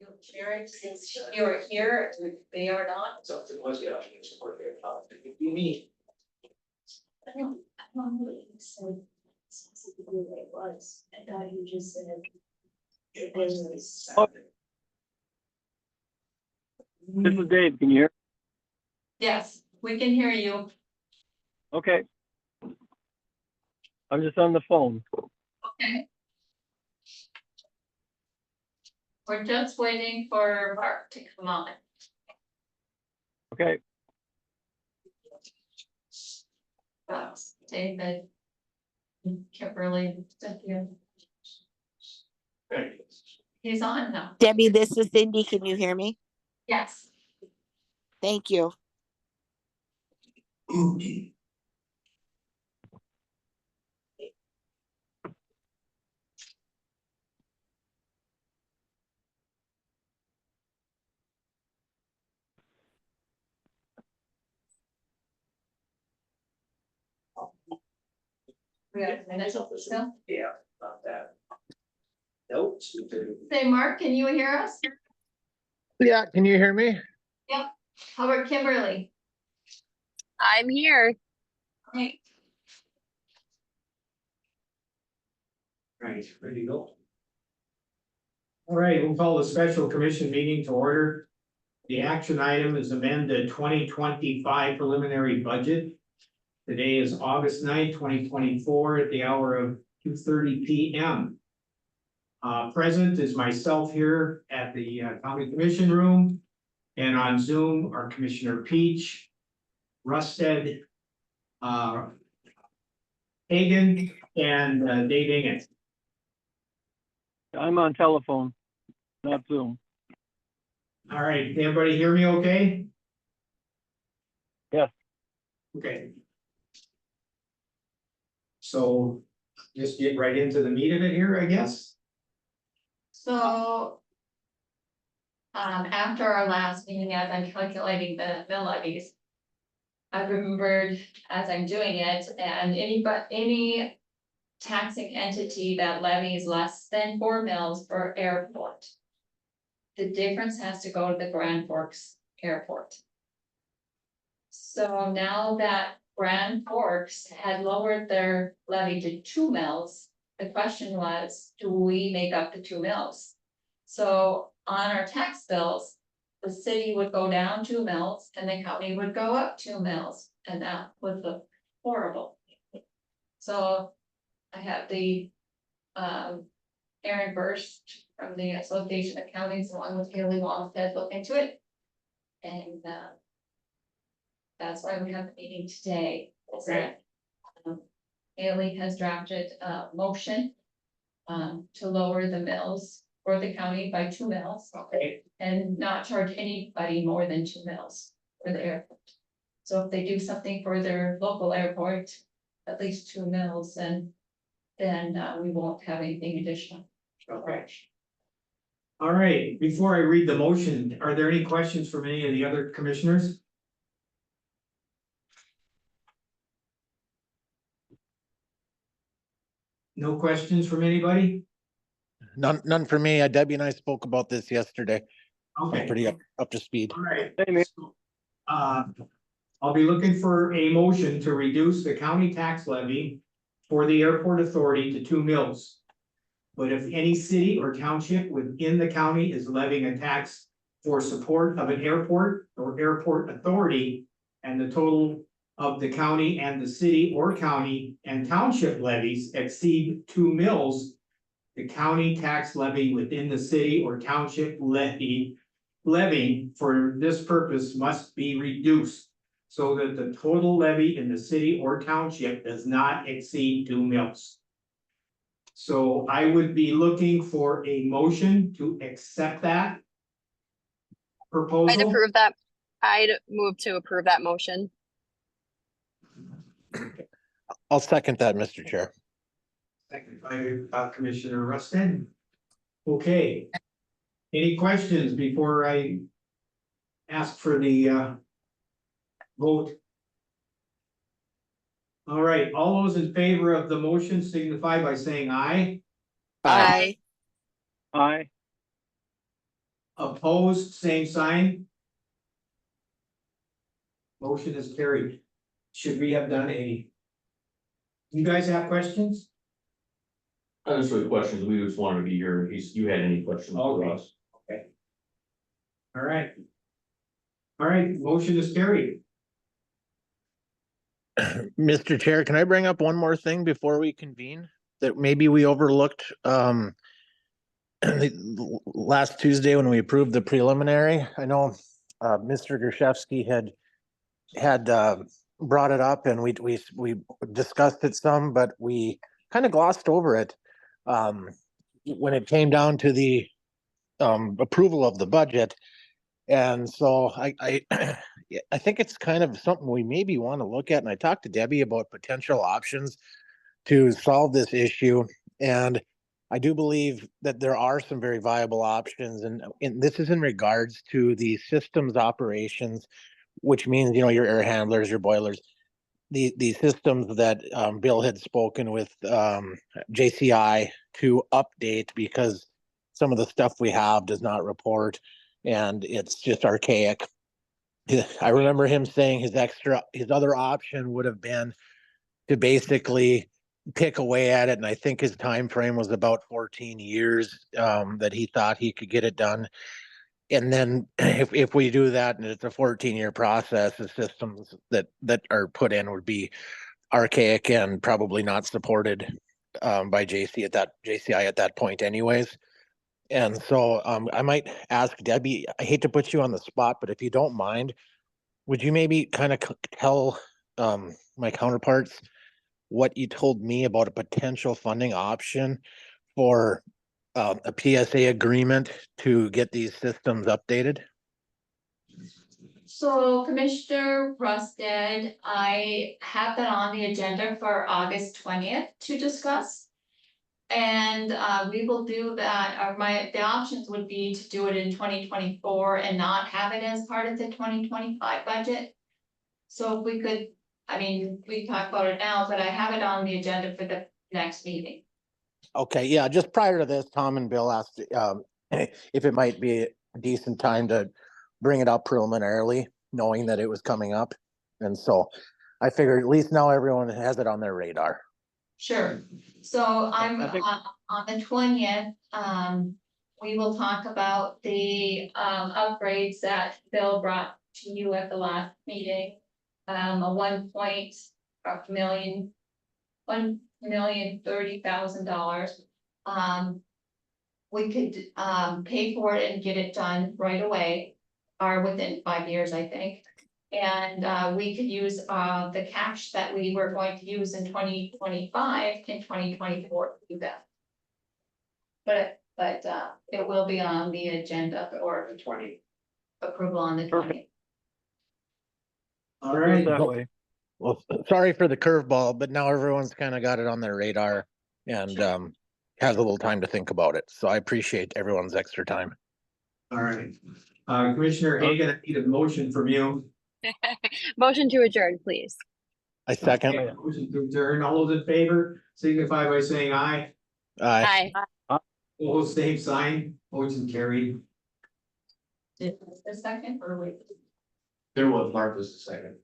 You'll chair it since you are here, they are not. So it was, yeah, support there. You mean, I don't know what you said. Specifically what it was, I thought you just said. it was. This is Dave. Can you hear? Yes, we can hear you. Okay. I'm just on the phone. Okay. We're just waiting for Mark to come on. Okay. David. Kimberly, he's on now. Debbie, this is Cindy. Can you hear me? Yes. Thank you. We got a minute still. Yeah, not that. Nope. Say, Mark, can you hear us? Yeah, can you hear me? How about Kimberly? I'm here. Hey, Right, ready to go. All right, we'll call the special commission meeting to order. The action item is amend the 2025 preliminary budget. Today is August 9th, 2024 at the hour of 2:30 p.m. Present is myself here at the county commission room. And on Zoom are Commissioner Peach, Rusted, Hagan, and Dave Inget. I'm on telephone, not Zoom. All right, everybody hear me okay? Yes. Okay. So just get right into the meat of it here, I guess. so. After our last meeting, as I'm calculating the mill levies. I remembered as I'm doing it, and any taxing entity that levies less than 4 mills per airport. The difference has to go to the Grand Forks Airport. So now that Grand Forks had lowered their levy to 2 mills, the question was, do we make up the 2 mills? So on our tax bills, the city would go down 2 mills and the county would go up 2 mills, and that would look horrible. So I have the Aaron Burst from the Association of Counties, along with Haley Longstead, look into it. And that's why we have the meeting today. Is that, Haley has drafted a motion to lower the mills for the county by 2 mills. Okay. And not charge anybody more than 2 mills for the airport. So if they do something for their local airport, at least 2 mills, then we won't have anything additional. Okay. All right, before I read the motion, are there any questions from any of the other commissioners? No questions from anybody? None for me. Debbie and I spoke about this yesterday. I'm Okay. pretty up to speed. All right. Hey, man. I'll be looking for a motion to reduce the county tax levy for the airport authority to 2 mills. But if any city or township within the county is levying a tax for support of an airport or airport authority, and the total of the county and the city or county and township levies exceed 2 mills, the county tax levy within the city or township levy for this purpose must be reduced so that the total levy in the city or township does not exceed 2 mills. So I would be looking for a motion to accept that proposal. I'd approve that. I'd move to approve that motion. I'll second that, Mr. Chair. Second by Commissioner Rustin. Okay. Any questions before I ask for the vote? All right, all those in favor of the motion signify by saying aye. Aye. Aye. Opposed, same sign. Motion is carried. Should we have done a? You guys have questions? Not necessarily questions, we just wanted to be here in case you had any questions for Okay. us. All right. All right, motion is carried. Mr. Chair, can I bring up one more thing before we convene that maybe we overlooked last Tuesday when we approved the preliminary? I know Mr. Gershevsky had brought it up and we discussed it some, but we kind of glossed over it when it came down to the approval of the budget. And so I I think it's kind of something we maybe want to look at. And I talked to Debbie about potential options to solve this issue. And I do believe that there are some very viable options. And this is in regards to the systems operations, which means, you know, your air handlers, your boilers, the systems that Bill had spoken with JCI to update because some of the stuff we have does not report and it's just archaic. I remember him saying his other option would have been to basically pick away at it. And I think his time frame was about 14 years that he thought he could get it done. And then if we do that and it's a 14-year process, the systems that are put in would be archaic and probably not supported by JCI at that point anyways. And so I might ask Debbie, I hate to put you on the spot, but if you don't mind, would you maybe kind of tell my counterparts what you told me about a potential funding option for a PSA agreement to get these systems updated? So Commissioner Rusted, I have that on the agenda for August 20th to discuss. And we will do that, the options would be to do it in 2024 and not have it as part of the 2025 budget. So if we could, I mean, we can talk about it now, but I have it on the agenda for the next meeting. Okay, yeah, just prior to this, Tom and Bill asked if it might be a decent time to bring it up preliminarily, knowing that it was coming up. And so I figured at least now everyone has it on their radar. Sure, so I'm I think- on the 20th, we will talk about the upgrades that Bill brought to you at the last meeting. A $1,030,000. We could pay for it and get it done right away, or within 5 years, I think. And we could use the cash that we were going to use in 2025 in 2024 to do that. But it will be on the agenda for the 20 approval on the 20th. All right, That way. Well, sorry for the curveball, but now everyone's kind of got it on their radar and has a little time to think about it. So I appreciate everyone's extra time. all right. Commissioner Hagan, I need a motion from you. Motion to adjourn, please. I second. Okay, motion to adjourn. All those in favor signify by saying aye. Aye. Aye. All same sign, motion carried. The second or wait? There was Mark was the second.